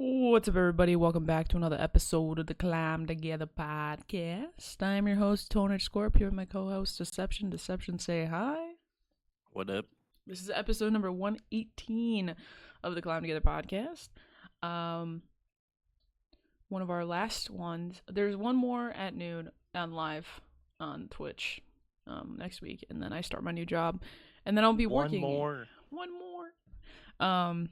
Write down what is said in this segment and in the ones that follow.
What's up, everybody? Welcome back to another episode of the Climb Together podcast. I'm your host, Toner Scorp, here with my co-host, Deception. Deception, say hi. What up? This is episode number 118 of the Climb Together podcast. One of our last ones. There's one more at noon on live on Twitch next week, and then I start my new job, and then I'll be working. One more.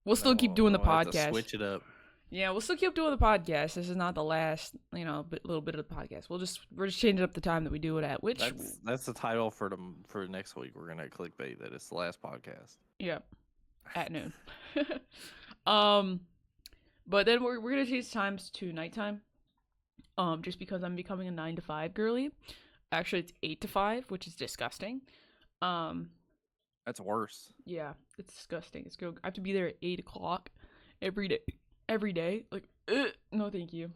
We'll still keep doing the podcast. Switch it up. Yeah, we'll still keep doing the podcast. This is not the last, little bit of the podcast. We're just changing up the time that we do it at. Which that's the title for next week. We're gonna clickbait that it's the last podcast. Yeah, at noon. But then we're gonna change times to nighttime. Just because I'm becoming a 9 to 5 girly. Actually, it's 8 to 5, which is disgusting. That's worse. Yeah, it's disgusting. I have to be there at 8 o'clock every day. Like, no, thank you.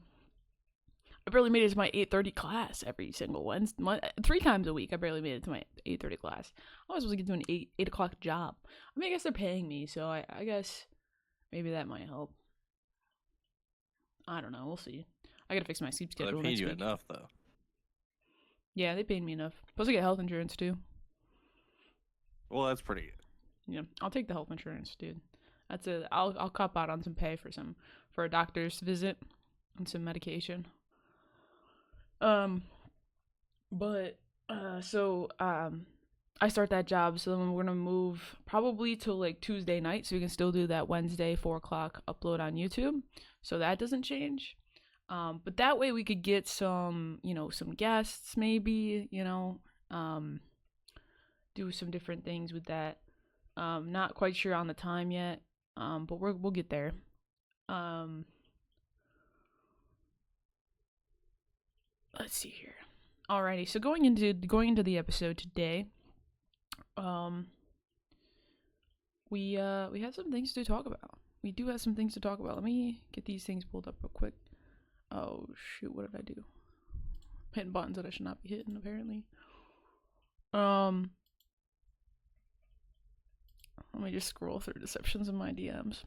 I barely made it to my 8:30 class every single Wednesday. 3 times a week, I barely made it to my 8:30 class. I was supposed to get to an 8 o'clock job. I mean, I guess they're paying me, so I guess maybe that might help. I don't know. We'll see. I gotta fix my sleep schedule. Well, they paid you enough, though. Yeah, they paid me enough. Plus, I get health insurance too. Well, that's pretty good. Yeah, I'll take the health insurance, dude. That's it. I'll cop out on some pay for a doctor's visit and some medication. I start that job, so then we're gonna move probably to like Tuesday night, so we can still do that Wednesday 4 o'clock upload on YouTube. So that doesn't change. But that way we could get some guests, maybe, do some different things with that. Not quite sure on the time yet, but we'll get there. Let's see here. Alrighty, so going into the episode today, we have some things to talk about. We do have some things to talk about. Let me get these things pulled up real quick. Oh shoot, what did I do? Hitting buttons that I should not be hitting, apparently. Let me just scroll through Deceptions in my DMs.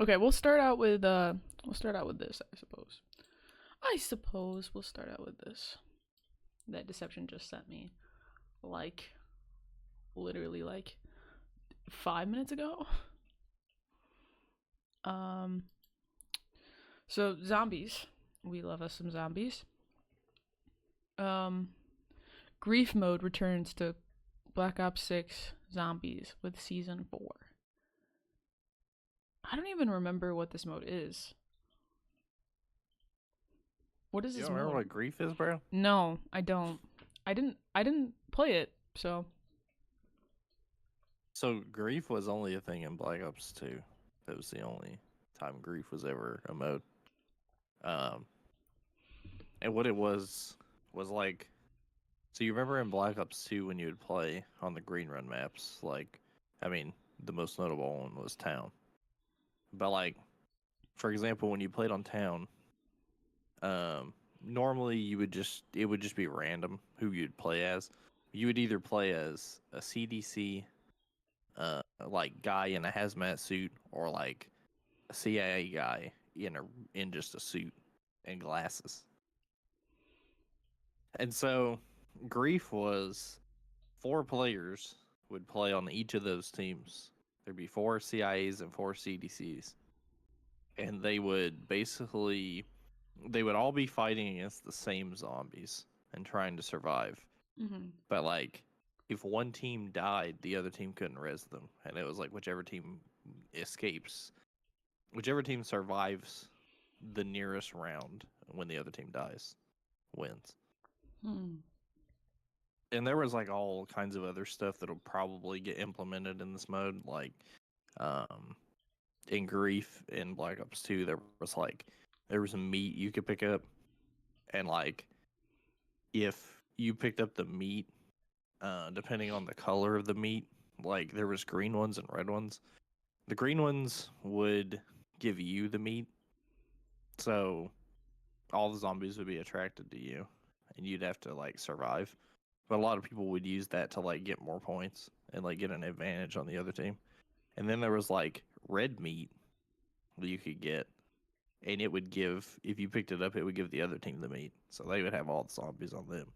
Okay, we'll start out with this, I suppose. We'll start out with this. That Deception just sent me literally 5 minutes ago. So zombies. We love us some zombies. Grief mode returns to Black Ops 6 Zombies with Season 4. I don't even remember what this mode is. What is this mode? You don't remember what grief is, bro? No, I don't. I didn't play it, so. So grief was only a thing in Black Ops 2. That was the only time grief was ever a mode. And what it was like, so you remember in Black Ops 2 when you would play on the green run maps, the most notable one was Town. But for example, when you played on Town, normally it would just be random who you'd play as. You would either play as a CDC, guy in a hazmat suit, or a CIA guy in just a suit and glasses. And so Grief was 4 players would play on each of those teams. There'd be 4 CIAs and 4 CDCs. And they would all be fighting against the same zombies and trying to survive. Mm-hmm. But if one team died, the other team couldn't res them. And it was whichever team survives the nearest round when the other team dies wins. And there was all kinds of other stuff that'll probably get implemented in this mode, in Grief in Black Ops 2 there was some meat you could pick up, and if you picked up the meat, depending on the color of the meat, there was green ones and red ones. The green ones would give you the meat, so all the zombies would be attracted to you, and you'd have to survive. But a lot of people would use that to get more points and get an advantage on the other team. And then there was red meat, that you could get, and it would give, if you picked it up, it would give the other team the meat, so they would have all the zombies on them.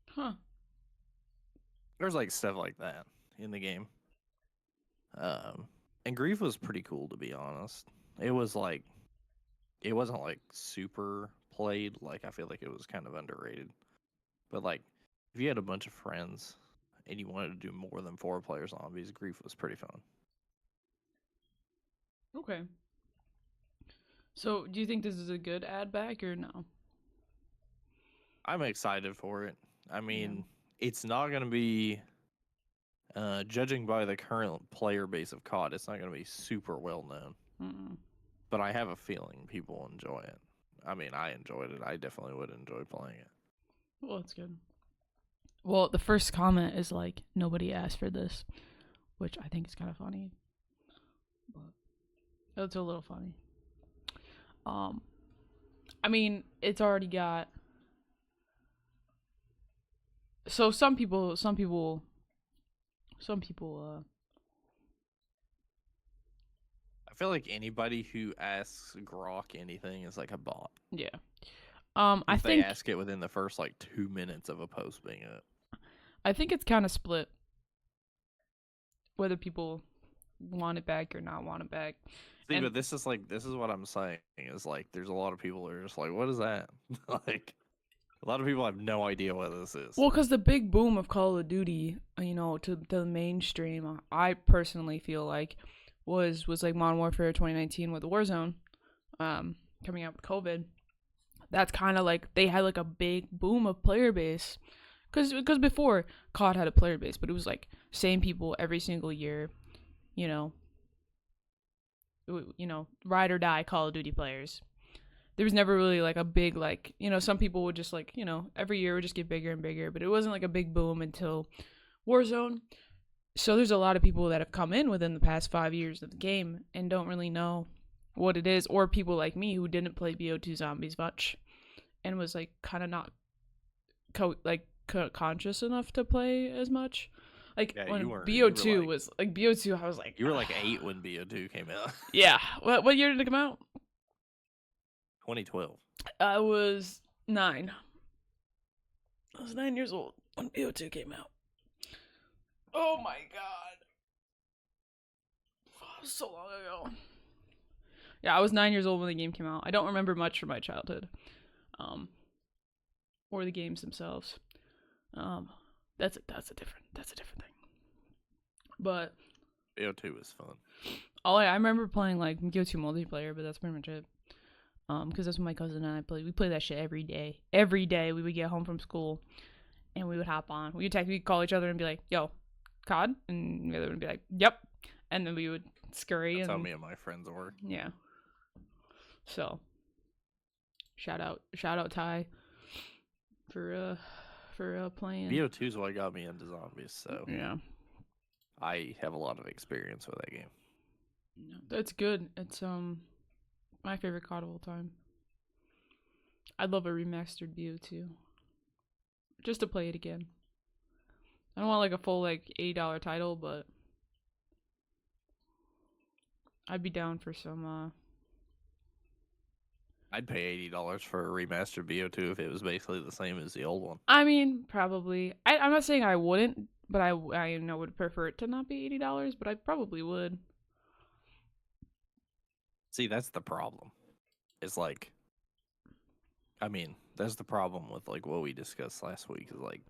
Huh. There's like stuff like that in the game. And Grief was pretty cool, to be honest. It was like, it wasn't like super played. Like, I feel like it was kind of underrated. But like, if you had a bunch of friends and you wanted to do more than 4-player zombies, Grief was pretty fun. Okay. So, do you think this is a good add back or no? I'm excited for it. I mean, it's not going to be, judging by the current player base of CoD, it's not going to be super well known. Mm-mm. But I have a feeling people will enjoy it. I mean, I enjoyed it. I definitely would enjoy playing it. Well, that's good. Well, the first comment is like, nobody asked for this, which I think is kind of funny. But it's a little funny. I mean, it's already got. So some people. I feel like anybody who asks Grok anything is like a bot. Yeah. If I they think ask it within the first like 2 minutes of a post being up. I think it's kind of split. Whether people want it back or not want it back. See, but this is what I'm saying is like there's a lot of people who are just like, what is that? Like, a lot of people have no idea what this is. Well, because the big boom of Call of Duty, to the mainstream, I personally feel like was like Modern Warfare 2019 with Warzone, coming out with COVID. That's kind of like they had like a big boom of player base, because before COD had a player base, but it was like same people every single year, you know, ride or die Call of Duty players. There was never really like a big like, some people would just like, every year would just get bigger and bigger, but it wasn't like a big boom until Warzone. So there's a lot of people that have come in within the past 5 years of the game and don't really know what it is, or people like me who didn't play BO2 Zombies much and was like kind of not conscious enough to play as much. Like, yeah, when BO2 was like BO2, I was like, you were like 8 when BO2 came out. Yeah. What year did it come out? 2012. I was 9. I was 9 years old when BO2 came out. Oh my god. Oh, so long ago. Yeah, I was 9 years old when the game came out. I don't remember much from my childhood. Or the games themselves. That's a different thing. But BO2 was fun. I remember playing like BO2 multiplayer, but that's pretty much it. Because that's what my cousin and I played. We played that shit every day. Every day we would get home from school, and we would hop on. We'd call each other and be like, "Yo, COD," and the other would be like, "Yep," and then we would scurry. That's how me and my friends were. Yeah. So, shout out Ty for playing. BO2 is what got me into zombies, so yeah, I have a lot of experience with that game. That's good. It's my favorite COD of all time. I'd love a remastered BO2 just to play it again. I don't want like a full like $80 title, but I'd be down for some. I'd pay $80 for a remastered BO2 if it was basically the same as the old one. I mean, probably. I'm not saying I wouldn't, but I would prefer it to not be $80, but I probably would. See, that's the problem. It's like, I mean, that's the problem with like what we discussed last week. Is like,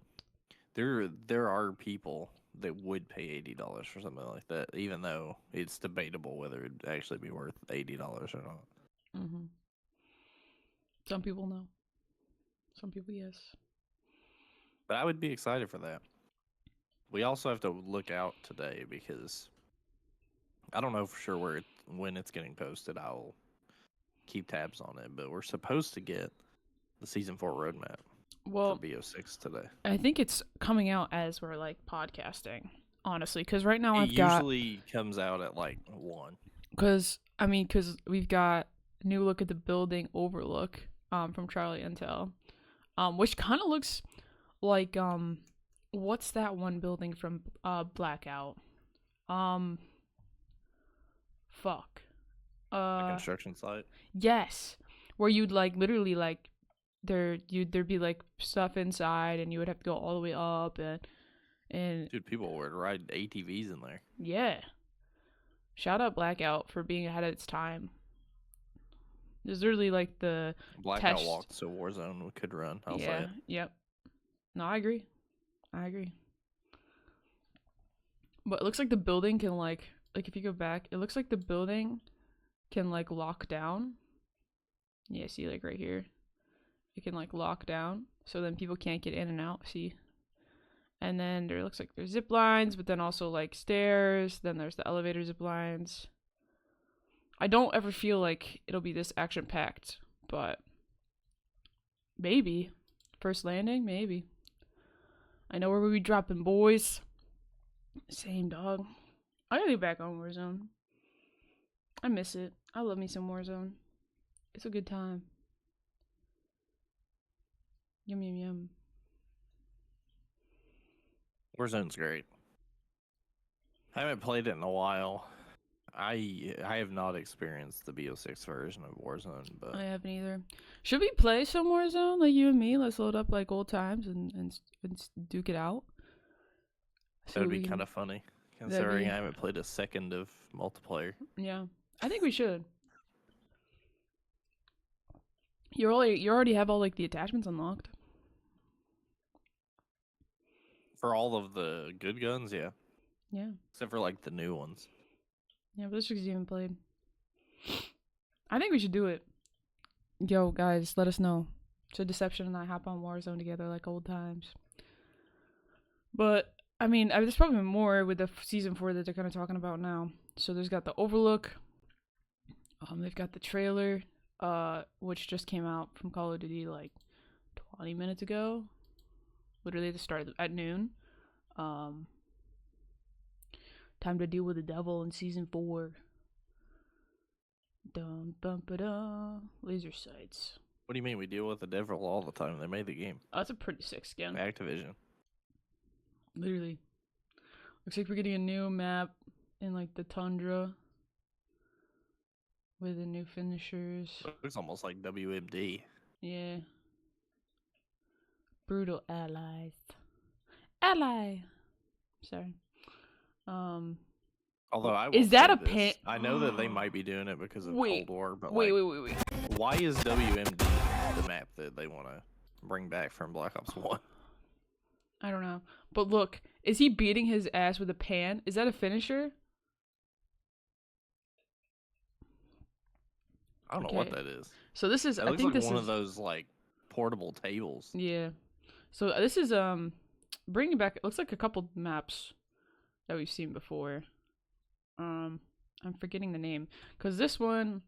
there are people that would pay $80 for something like that, even though it's debatable whether it'd actually be worth $80 or not. Mm-hmm. Some people know. Some people, yes. But I would be excited for that. We also have to look out today because I don't know for sure when it's getting posted. I'll keep tabs on it, but we're supposed to get the Season 4 roadmap for BO6 today. I think it's coming out as we're like podcasting, honestly, because right now it usually comes out at like 1. Because we've got a new look at the building overlook from Charlie Intel, which kind of looks like what's that one building from Blackout? Fuck. A Uh, construction site. yes, where you'd like literally like there'd be like stuff inside, and you would have to go all the way up and Dude, people would ride ATVs in there. yeah. Shout out Blackout for being ahead of its time. There's literally like the Blackout test. walked so Warzone could run. I'll say Yeah. it. Yep. No, I agree. I agree. But it looks like the building can like if you go back, it looks like the building can like lock down. Yeah, see like right here. It can like lock down so then people can't get in and out, see? And then there looks like there's zip lines, but then also like stairs, then there's the elevator zip lines. I don't ever feel like it'll be this action packed, but maybe. First landing, maybe. I know where we be dropping, boys. Same, dog. I gotta get back on Warzone. I miss it. I love me some Warzone. It's a good time. Yum, yum, yum. Warzone's great. I haven't played it in a while. I have not experienced the BO6 version of Warzone, but I haven't either. Should we play some Warzone, like you and me? Let's load up like old times and duke it out. that would be kind of funny, considering I haven't played a second of multiplayer. Yeah, I think we should. You already have all like the attachments unlocked. For all of the good guns, yeah. Yeah. Except for like the new ones. Yeah, but this week's even played. I think we should do it. Yo, guys, let us know. So Deception and I hop on Warzone together like old times. But I mean, there's probably more with the season 4 that they're kind of talking about now. So there's got the Overlook. They've got the trailer, which just came out from Call of Duty like 20 minutes ago. Literally at the start at noon. Time to deal with the devil in season 4. Dum bum ba da. Laser sights. What do you mean we deal with the devil all the time? They made the game. Oh, that's a pretty sick skin. Activision. Literally. Looks like we're getting a new map in like the tundra with the new finishers. Looks almost like WMD. Yeah. Brutal allies. Ally. Sorry. Although I will is that say a pan? I know that they might be doing it because of Wait. Cold War, but Wait. why is WMD the map that they want to bring back from Black Ops 1? I don't know. But look, is he beating his ass with a pan? Is that a finisher? I don't know what that is. So this is, It I looks think like this one is of those like portable tables. Yeah. So this is bringing back. It looks like a couple maps that we've seen before. I'm forgetting the name because this one,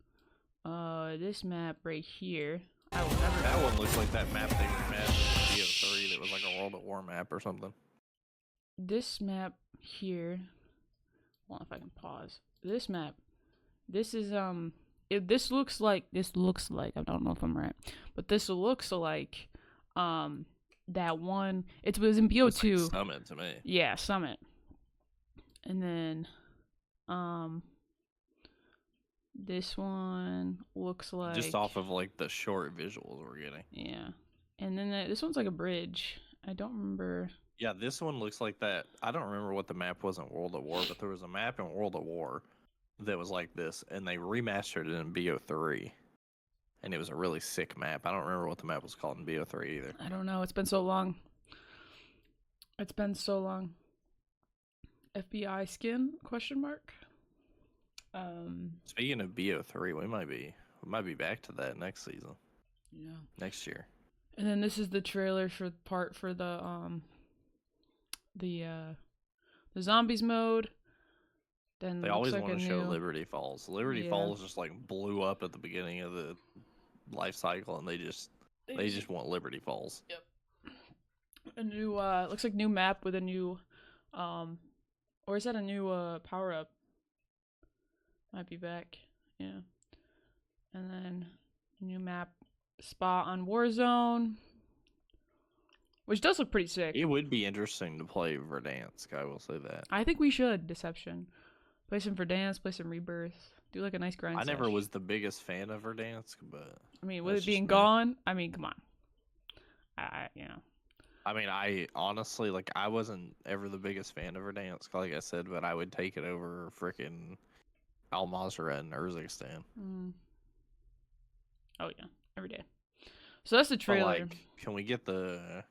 this map right here. I will never. That one looks like that map they had in BO3 that was like a World at War map or something. This map here. Hold on, if I can pause. This map. This is this looks like I don't know if I'm right, but this looks like that one. It was in BO2. Like Summit to me. Yeah, Summit. And then this one looks like Just off of like the short visuals we're getting. Yeah. And then this one's like a bridge. I don't remember. Yeah, this one looks like that. I don't remember what the map was in World at War, but there was a map in World at War that was like this, and they remastered it in BO3. And it was a really sick map. I don't remember what the map was called in BO3 either. I don't know. It's been so long. It's been so long. FBI skin? Question mark. Speaking of BO3, we might be back to that next season. Yeah. Next year. And then this is the trailer for the zombies mode. Then They always want to show Liberty Falls. Liberty Falls just like blew up at the beginning of the life cycle, and they just want Liberty Falls. Yep. A new looks like new map with a new or is that a new power up? Might be back. Yeah. And then a new map spot on Warzone, which does look pretty sick. It would be interesting to play Verdansk, I will say that. I think we should Deception. Play some Verdansk, play some Rebirth. Do like a nice grind. I never sesh. was the biggest fan of Verdansk, but I mean, with that's it being just me. gone, I mean, come on. You know. I mean, I honestly like I wasn't ever the biggest fan of Verdansk, like I said, but I would take it over freaking Al Mazrah in Urzikstan. Mm. Oh yeah, every day. So that's the But trailer. like, can we get the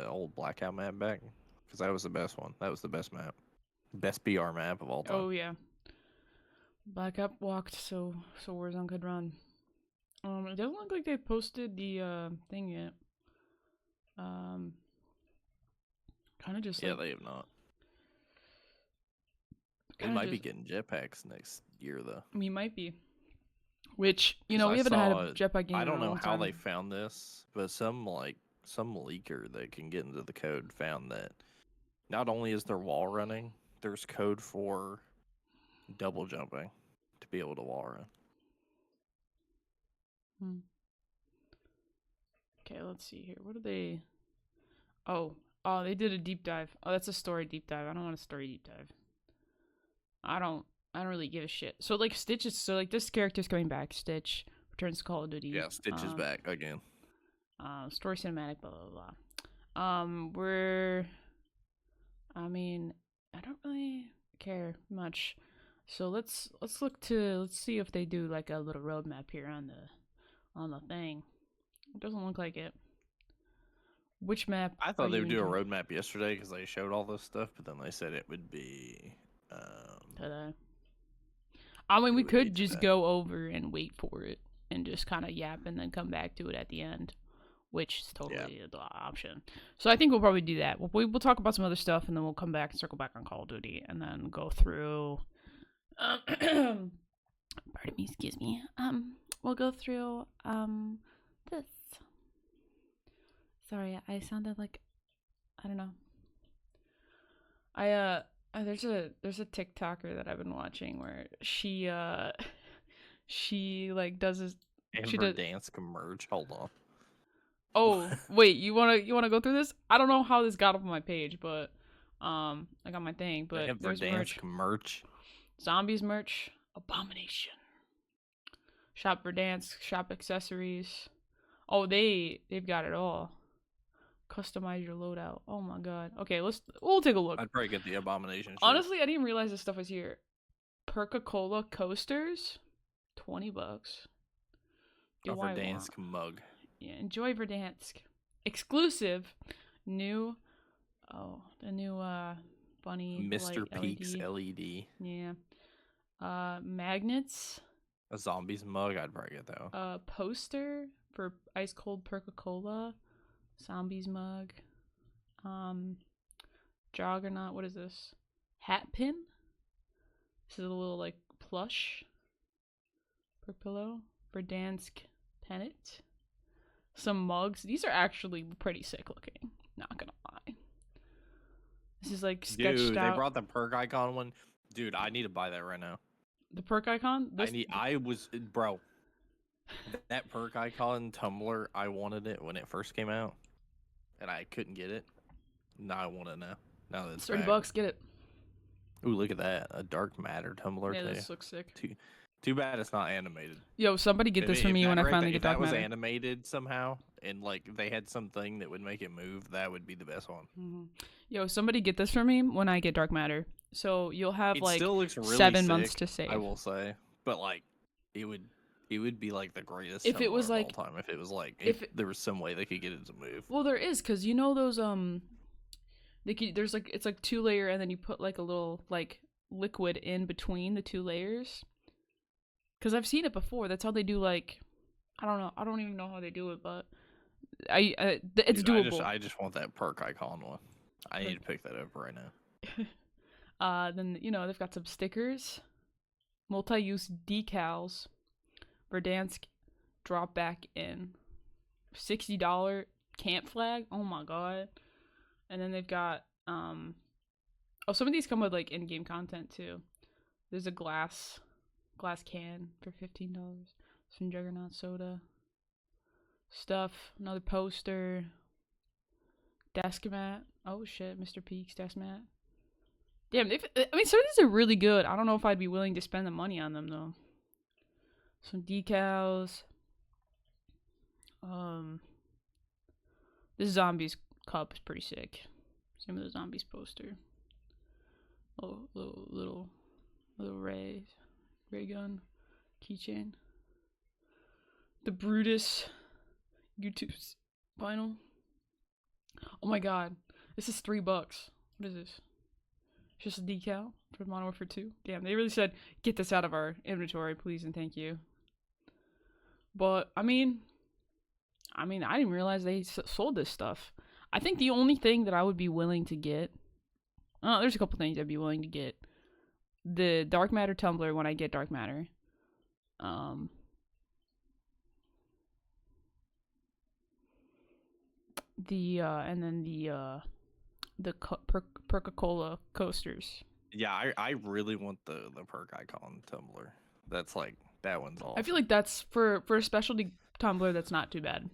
old Blackout map back? Because that was the best one. That was the best map, best BR map of all time. Oh yeah. Black Up walked so Warzone could run. It doesn't look like they posted the thing yet. Kind of just Yeah, like they have not. They kinda might be just, getting jetpacks next year though. we might be. Which you 'Cause know I we haven't had a saw- jetpack game I in a don't know long how time. they found this, but some leaker that can get into the code found that not only is there wall running, there's code for double jumping to be able to wall run. Okay, let's see here. What are they? Oh, they did a deep dive. Oh, that's a story deep dive. I don't want a story deep dive. I don't really give a shit. So like Stitch is this character's coming back. Stitch returns to Call of Duty. Yeah, Stitch is back again. Story cinematic, blah blah blah. I mean, I don't really care much. So let's see if they do like a little roadmap here on the thing. It doesn't look like it. Which map? I are thought they you would do a into? roadmap yesterday because they showed all this stuff, but then they said it would be. Today. I mean, It we would be could just today. go over and wait for it and just kind of yap and then come back to it at the end, which is totally the option. So I think we'll probably do that. We'll talk about some other stuff and then we'll come back and circle back on Call of Duty and then go through. Pardon me, excuse me. We'll go through this. Sorry, I sounded like I don't know. There's a TikToker that I've been watching where she like does this. She does. Verdansk merge. Hold on. Oh wait, you wanna go through this? I don't know how this got up on my page, but I got my thing. They But have there's Verdansk merch. Zombies merch, Abomination. Shop Verdansk, shop accessories. Oh, they've got it all. Customize your loadout. Oh my god. Okay, we'll take a look. I'd probably get the Abomination shirt. Honestly, I didn't even realize this stuff was here. Perca-Cola coasters, $20. A Verdansk mug. Yeah, enjoy Verdansk. Exclusive, new. Oh, the new bunny. Mr. light Peaks LED. LED. Yeah. Magnets. A zombies mug. I'd probably get that one. Poster for ice cold Perca-Cola. Zombies mug. Juggernaut. What is this? Hat pin. This is a little like plush for pillow. Verdansk pennant. Some mugs. These are actually pretty sick looking. Not gonna lie. This is like sketched Dude, out. they brought the perk icon one. Dude, I need to buy that right now. The perk icon. Bro. That perk icon Tumblr. I wanted it when it first came out, and I couldn't get it. Now I want it now. Now that it's back. $30. Get it. Ooh, look at that. A dark matter Tumblr Yeah, too. this looks sick. Too bad it's not animated. Yo, somebody get this for me when I finally get Dark Matter. If that Matter. was animated somehow, and like they had something that would make it move, that would be the best one. Mm-hmm. Yo, somebody get this for me when I get Dark Matter. So you'll have It like still looks really 7 sick, months to save. I will say, but like it would be like the greatest. If it was Tumblr of like- all time, if it was like if there was some way they could get it to move. Well, there is, cause you know those there's like it's like 2-layer, and then you put like a little like liquid in between the 2 layers. Cause I've seen it before. That's how they do like, I don't know. I don't even know how they do it, but it's Dude, doable. I just want that perk icon one. I need to pick that up right now. Then they've got some stickers, multi-use decals, Verdansk drop back in, $60 camp flag. Oh my god! And then they've got some of these come with like in-game content too. There's a glass can for $15. Some Juggernaut soda stuff. Another poster. Desk mat. Oh shit, Mr. Peaks desk mat. Damn, I mean, some of these are really good. I don't know if I'd be willing to spend the money on them though. Some decals. Um, this zombies cup is pretty sick. Same with the zombies poster. Oh, little ray gun keychain. The Brutus YouTube's vinyl. Oh my god, this is $3. What is this? Just a decal for Modern Warfare 2. Damn, they really said get this out of our inventory, please and thank you. But I mean, I didn't realize they sold this stuff. I think the only thing that I would be willing to get, there's a couple things I'd be willing to get. The Dark Matter tumbler when I get Dark Matter. And then the Perca-Cola coasters. Yeah, I really want the perk icon tumbler. That's like that one's awesome. I feel like that's for a specialty tumbler that's not too bad.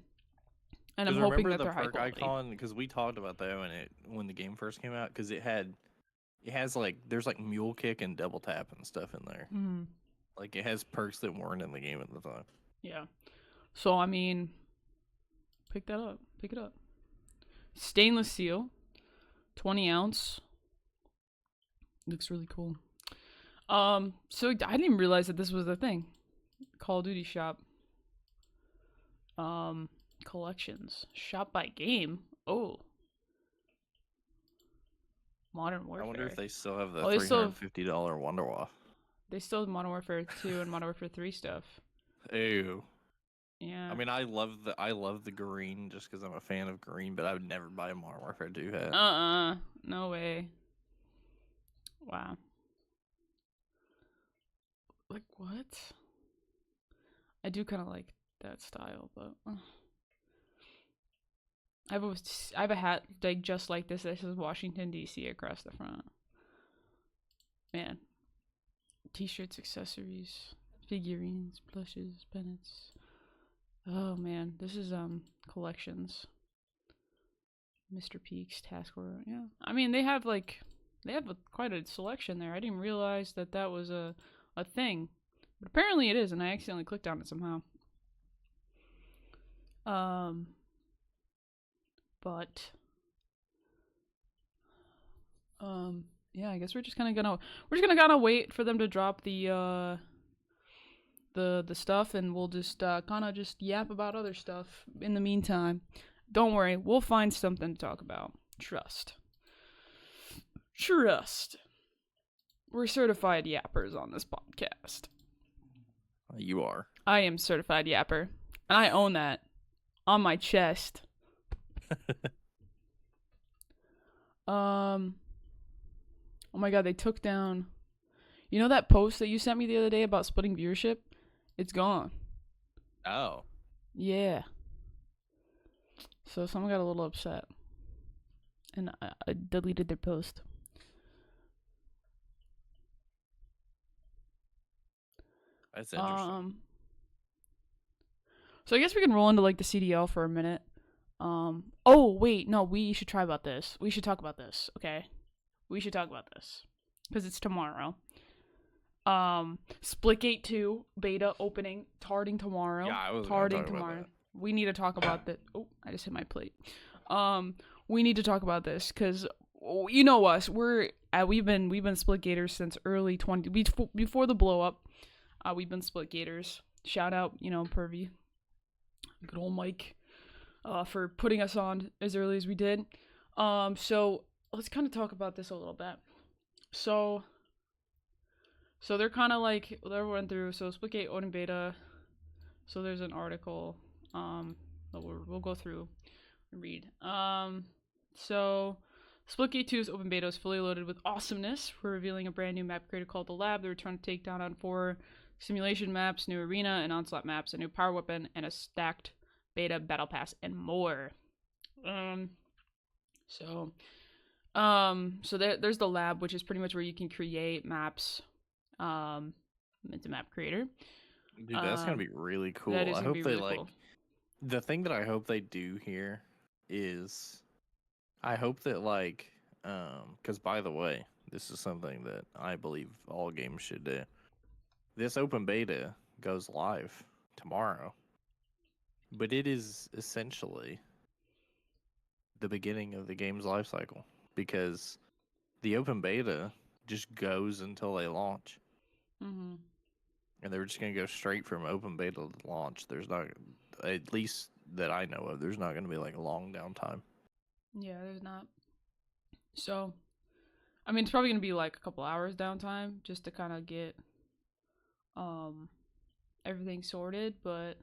And I'm hoping that they're high quality. Icon, because we talked about that when the game first came out, because it has like there's like mule kick and double tap and stuff in there. Mm-hmm. Like it has perks that weren't in the game at the time. Yeah. So I mean, pick that up. Pick it up. Stainless steel, 20 ounce. Looks really cool. So I didn't even realize that this was a thing. Call of Duty shop. Collections. Shop by game. Oh. Modern Warfare. I wonder if they still have the $350 Wonder Waff. They still have Modern Warfare 2 and Modern Warfare 3 stuff. Ew. Yeah. I mean, I love the green just because I'm a fan of green, but I would never buy a Modern Warfare 2 hat. No way. Wow. Like what? I do kind of like that style, but I have a hat like just like this that says Washington D.C. across the front. Man. T-shirts, accessories, figurines, plushes, pennants. Oh man, this is collections. Mr. Peaks, Task Force. Yeah, I mean they have quite a selection there. I didn't realize that was a thing, but apparently it is, and I accidentally clicked on it somehow. Yeah, I guess we're just gonna wait for them to drop the stuff, and we'll just kind of just yap about other stuff in the meantime. Don't worry, we'll find something to talk about. Trust. We're certified yappers on this podcast. You are. I am certified yapper, and I own that on my chest. Oh my god, they took down. You know that post that you sent me the other day about splitting viewership? It's gone. Oh. Yeah. So someone got a little upset, and I deleted their post. That's interesting. So I guess we can roll into like the CDL for a minute. Oh wait, no, we should try about this. We should talk about this, okay? We should talk about this because it's tomorrow. Splitgate 2 beta opening starting tomorrow. Yeah, I was starting tomorrow. We need to talk about that. Oh, I just hit my plate. We need to talk about this because you know us. We've been Splitgaters since early before the blow up. We've been Splitgaters. Shout out, Pervy, good old Mike, for putting us on as early as we did. So let's kind of talk about this a little bit. So they're kind of like they went through. So Splitgate open beta. So there's an article that we'll go through and read. So Splitgate 2's open beta is fully loaded with awesomeness. We're revealing a brand new map creator called The Lab. They're trying to take down on 4 simulation maps, new arena and onslaught maps, a new power weapon, and a stacked beta battle pass, and more. So there's The Lab, which is pretty much where you can create maps. It's a map creator. Dude, that's gonna be really cool. That is I gonna hope be they really cool. The thing that I hope they do here is I hope that because by the way, this is something that I believe all games should do. This open beta goes live tomorrow, but it is essentially the beginning of the game's life cycle because the open beta just goes until they launch. Mm-hmm. And they're just going to go straight from open beta to launch. There's not, at least that I know of, there's not going to be like a long downtime. Yeah, there's not. So, I mean, it's probably gonna be like a couple hours downtime just to kind of get everything sorted, but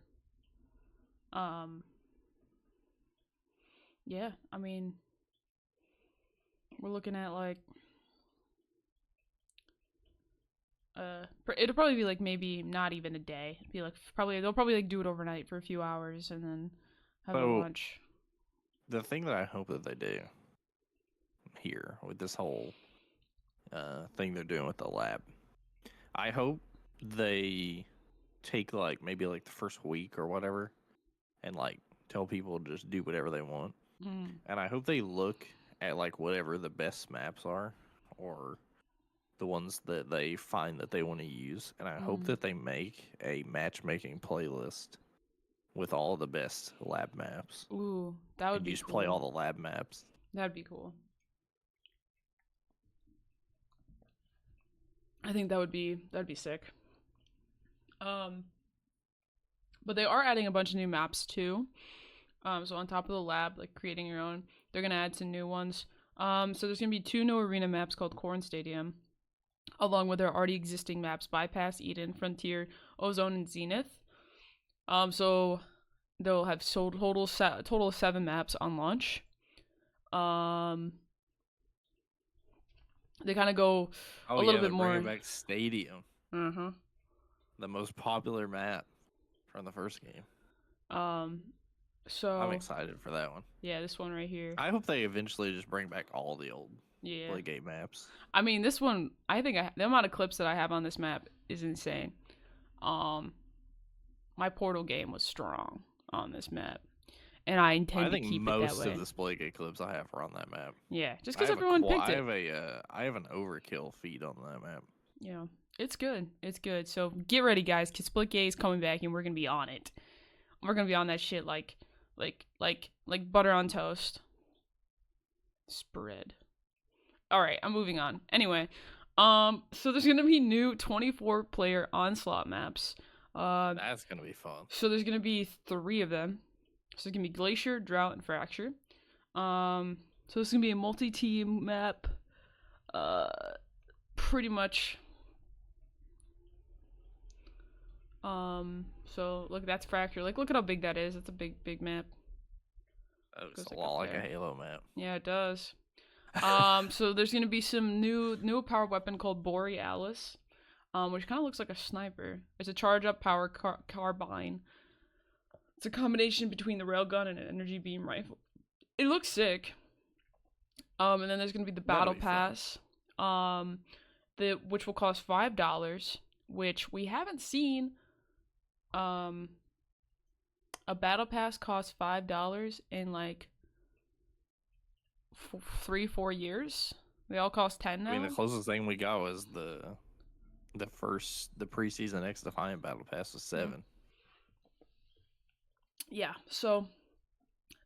yeah, I mean, we're looking at like it'll probably be like maybe not even a day. It'd be like they'll probably like do it overnight for a few hours and then have a lunch. The thing that I hope that they do here with this whole thing they're doing with the lab, I hope they take like maybe like the first week or whatever and like tell people to just do whatever they want. And I hope they look at like whatever the best maps are or the ones that they find that they want to use, and I hope that they make a matchmaking playlist with all the best lab maps. Ooh, that would be just cool. Play all the lab maps. That'd be cool. I think that'd be sick. But they are adding a bunch of new maps too. So on top of the lab, like creating your own, they're gonna add some new ones. So there's gonna be 2 new arena maps called Corn Stadium, along with their already existing maps: Bypass, Eden, Frontier, Ozone, and Zenith. So they'll have total of 7 maps on launch. They kind of go a little bit more. Bringing back Stadium. The most popular map from the first game. So I'm excited for that one. Yeah, this one right here. I hope they eventually just bring back all the old Splitgate maps. I mean, this one, I think the amount of clips that I have on this map is insane. My Portal game was strong on this map, and I intend to keep it that way. I think most of the Splitgate clips I have are on that map. Yeah, just because everyone picked it. I have an overkill feed on that map. Yeah, it's good. It's good. So get ready, guys, because Splitgate is coming back, and we're gonna be on it. We're gonna be on that shit like butter on toast. Spread. All right, I'm moving on. Anyway, so there's gonna be new 24-player onslaught maps. That's gonna be fun. So there's gonna be 3 of them. So it's gonna be Glacier, Drought, and Fracture. So it's gonna be a multi-team map. Pretty much. So look, that's Fracture. Like, look at how big that is. It's a big map. That looks a lot like a Halo map. Yeah, it does. So there's gonna be some new power weapon called Borealis, which kind of looks like a sniper. It's a charge-up power carbine. It's a combination between the railgun and an energy beam rifle. It looks sick. And then there's gonna be the battle pass, which will cost $5, which we haven't seen. A battle pass costs $5 in like 3-4 years. They all cost 10 now. I mean, the closest thing we got was the preseason X Defiant battle pass was $7. Yeah, so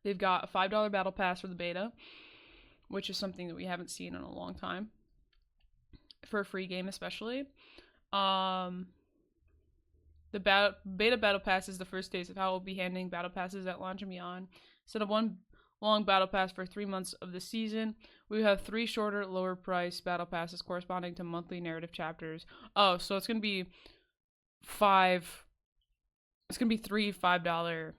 they've got a $5 battle pass for the beta, which is something that we haven't seen in a long time for a free game, especially. The beta battle pass is the first taste of how we'll be handling battle passes at launch and beyond. Instead of one long battle pass for 3 months of the season, we have 3 shorter, lower price battle passes corresponding to monthly narrative chapters. Oh, so it's gonna be 5. It's gonna be 3 $5.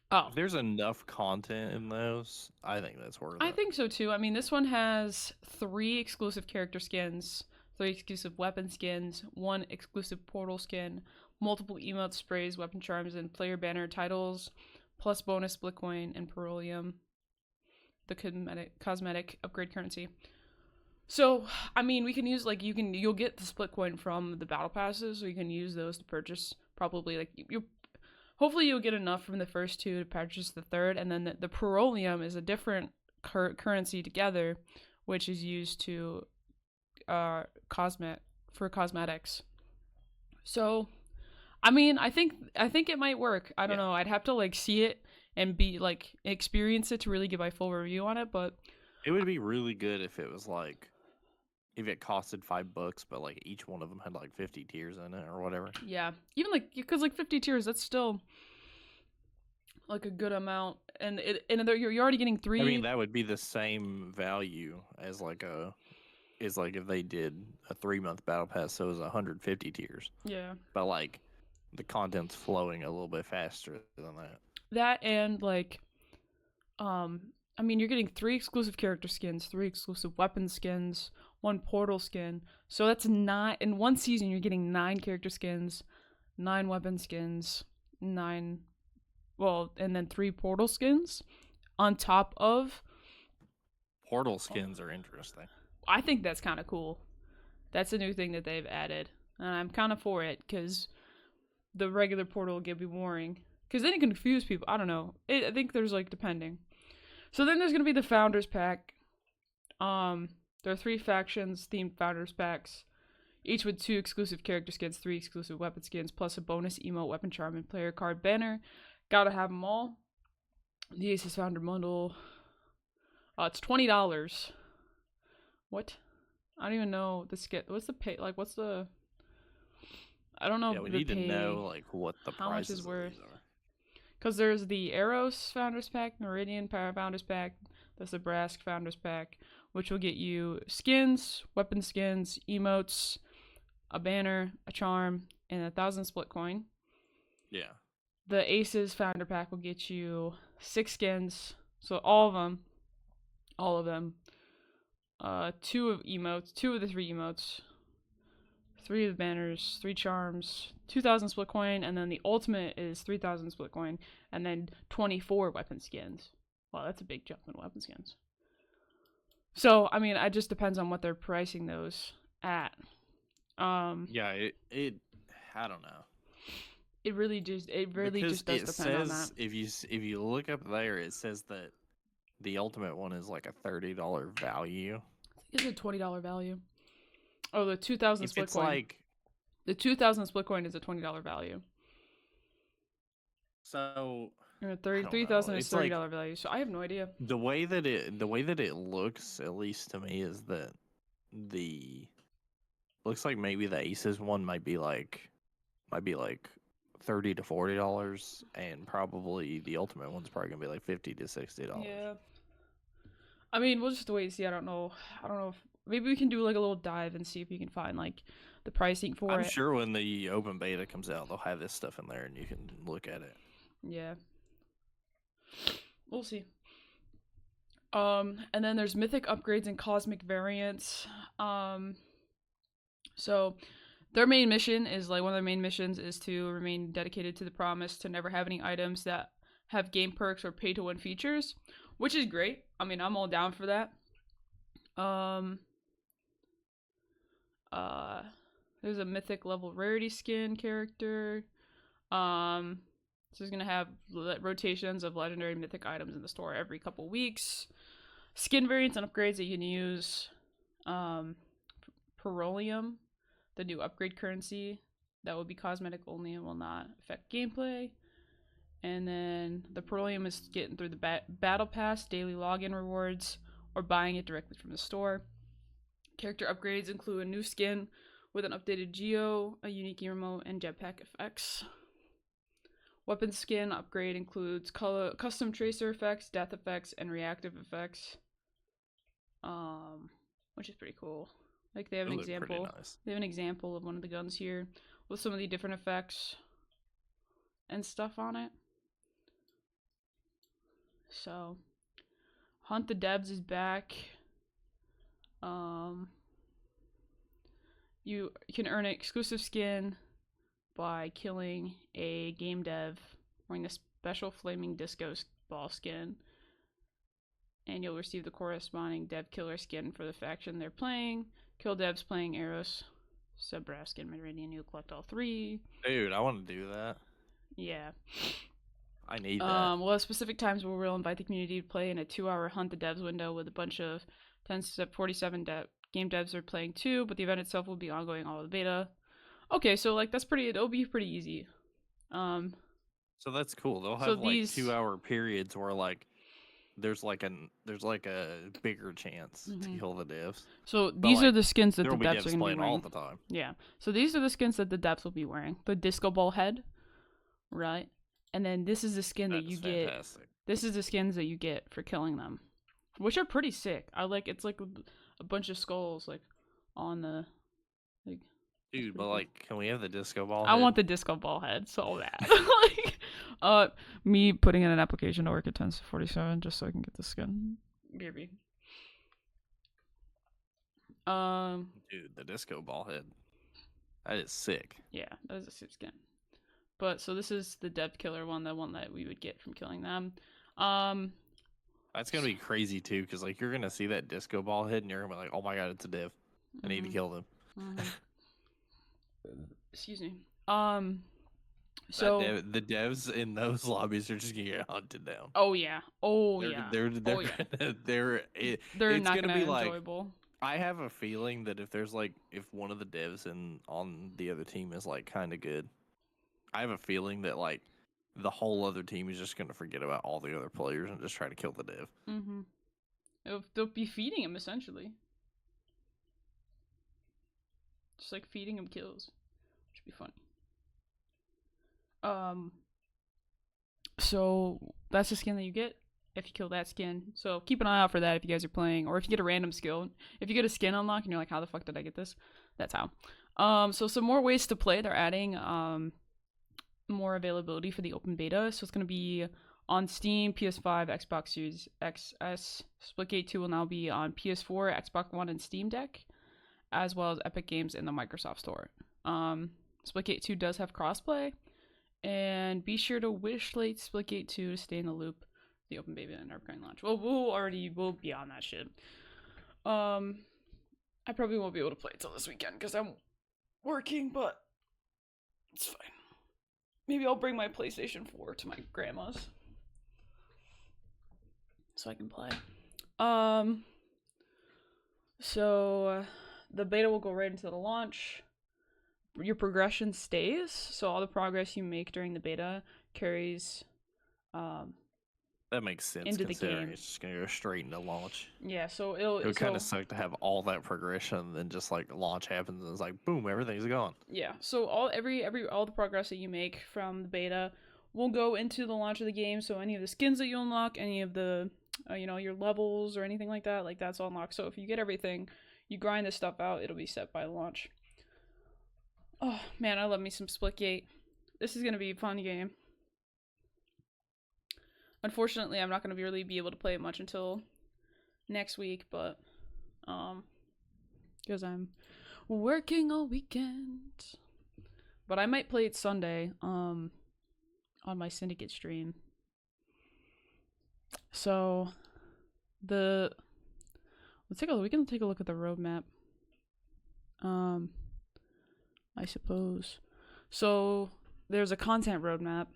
Oh, if there's enough content in those, I think that's worth it. I think so too. I mean, this one has 3 exclusive character skins, 3 exclusive weapon skins, 1 exclusive portal skin, multiple emote sprays, weapon charms, and player banner titles, plus bonus split coin and Perolium, the cosmetic upgrade currency. So, I mean, we can use, like, you'll get the split coin from the battle passes, so you can use those to purchase probably, like, hopefully you'll get enough from the first 2 to purchase the third, and then the Perolium is a different currency together, which is used to for cosmetics. So, I mean, I think it might work. I don't Yeah. know. I'd have to like see it and be like experience it to really give my full review on it, but It would be really good if it was like if it costed $5, but like each one of them had like 50 tiers in it or whatever. yeah. Even like cuz like 50 tiers, that's still like a good amount, and you're already getting I mean, 3. that would be the same value as like if they did a 3-month battle pass, so it was 150 tiers. Yeah. But like the content's flowing a little bit faster than that. That and like um I mean, you're getting 3 exclusive character skins, 3 exclusive weapon skins, 1 portal skin. So that's not in one season you're getting 9 character skins, 9 weapon skins, 9 well, and then 3 portal skins on top of Portal skins are interesting. I think that's kind of cool. That's a new thing that they've added. And I'm kind of for it cuz the regular portal will get be boring. Cuz then it can confuse people. I don't know. I think there's like depending. So then there's going to be the Founders Pack. There are 3 factions themed Founders Packs, each with 2 exclusive character skins, 3 exclusive weapon skins, plus a bonus emote, weapon charm, and player card banner. Gotta have them all. The Aces Founder Bundle. It's $20. What? I don't even know the skin. What's the pay? Like, what's the? I don't know. Yeah, we the need pay, to know like what the how much prices is of worth. these are. Because there's the Eros Founders Pack, Meridian Power Founders Pack, the Nebraska Founders Pack, which will get you skins, weapon skins, emotes, a banner, a charm, and 1,000 split coin. Yeah. The Aces Founder Pack will get you 6 skins, so all of them. 2 of emotes, 2 of the 3 emotes, 3 of the banners, 3 charms, 2,000 split coin, and then the ultimate is 3,000 split coin, and then 24 weapon skins. Wow, that's a big jump in weapon skins. So, I mean, it just depends on what they're pricing those at. Yeah, it I don't know. It really just Because does it depend on says that. if you look up there, it says that the ultimate one is like a $30 value. It's a $20 value. Oh, the 2,000 If split it's coin. like The 2,000 split coin is a $20 value. so, And the I don't 3,000 know. is It's like $30 value. So I have no idea. the way that it looks, at least to me, is that the looks like maybe the Aces one might be like $30 to $40, and probably the ultimate one's probably gonna be like $50 to $60. Yeah. I mean, we'll just wait and see. I don't know if maybe we can do like a little dive and see if we can find like the pricing for I'm it. sure when the open beta comes out, they'll have this stuff in there, and you can look at it. Yeah. We'll see. And then there's mythic upgrades and cosmic variants. So their main mission is like one of their main missions is to remain dedicated to the promise to never have any items that have game perks or pay to win features, which is great. I mean, I'm all down for that. There's a mythic level rarity skin character. So it's gonna have rotations of legendary mythic items in the store every couple weeks. Skin variants and upgrades that you can use. Perolium, the new upgrade currency that will be cosmetic only and will not affect gameplay. And then the Perolium is getting through the battle pass, daily login rewards, or buying it directly from the store. Character upgrades include a new skin with an updated geo, a unique emote, and jetpack effects. Weapon skin upgrade includes custom tracer effects, death effects, and reactive effects. Which is pretty cool. Like they have an example. Nice. They have an example of one of the guns here with some of the different effects and stuff on it. So, Hunt the Devs is back. You can earn an exclusive skin by killing a game dev wearing the special flaming disco ball skin, and you'll receive the corresponding dev killer skin for the faction they're playing. Kill devs playing Eros, Nebraska, and Meridian. You'll collect all 3. Dude, I want to do that. Yeah. I need that. Well, at specific times we'll invite the community to play in a 2-hour Hunt the Devs window with a bunch of 10 to 47 Game devs are playing too, but the event itself will be ongoing all of the beta. Okay, so like that's pretty. It'll be pretty easy. So that's cool. They'll So have like these 2-hour periods where like there's like a bigger chance to kill the devs. So But these are like the skins that there the will be devs are devs gonna be playing all wearing. the time. Yeah. So these are the skins that the devs will be wearing. The disco ball head, right? And then this is the skin that That's you get. fantastic. This is the skins that you get for killing them, which are pretty sick. I like. It's like a bunch of skulls like on the like. Dude, but cool. like, can we have the disco ball I head? want the disco ball head so bad. Like, me putting in an application to work at 10:47 just so I can get the skin. Maybe. Dude, the disco ball head. That is sick. Yeah, that is a sick skin. But so this is the dev killer one, the one that we would get from killing them. That's gonna be crazy too, because like you're gonna see that disco ball head and you're gonna be like, oh my god, it's a dev. I need to kill them. Excuse me. So the devs in those lobbies are just gonna get hunted down. Oh yeah. Oh They're, yeah. They're Oh, yeah. they're They're not gonna gonna be enjoyable. Like, I have a feeling that if one of the devs on the other team is like kind of good, I have a feeling that like the whole other team is just gonna forget about all the other players and just try to kill the dev. They'll be feeding him essentially. Just like feeding him kills. Which would be funny. So that's the skin that you get if you kill that skin. So keep an eye out for that if you guys are playing, or if you get a random skill. If you get a skin unlock and you're like, how the fuck did I get this? That's how. So some more ways to play. They're adding more availability for the open beta. So it's gonna be on Steam, PS5, Xbox Series XS. Splitgate 2 will now be on PS4, Xbox One, and Steam Deck, as well as Epic Games in the Microsoft Store. Splitgate 2 does have crossplay, and be sure to wishlate Splitgate 2 to stay in the loop. The open beta and upcoming launch. Well, we'll be on that shit. I probably won't be able to play it till this weekend because I'm working, but it's fine. Maybe I'll bring my PlayStation 4 to my grandma's so I can play. So the beta will go right into the launch. Your progression stays, so all the progress you make during the beta carries that makes sense into the considering game. it's just gonna go straight into launch. Yeah, so It would kind of suck to have all that progression and then just like launch happens and it's like boom, everything's gone. Yeah, so all the progress that you make from the beta will go into the launch of the game. So any of the skins that you unlock, any of the your levels or anything like that's all unlocked. So if you get everything, you grind this stuff out, it'll be set by launch. Oh man, I love me some Splitgate. This is gonna be a fun game. Unfortunately, I'm not gonna really be able to play it much until next week, but because I'm working all weekend. But I might play it Sunday on my Syndicate stream. So we can take a look at the roadmap. I suppose. So there's a content roadmap.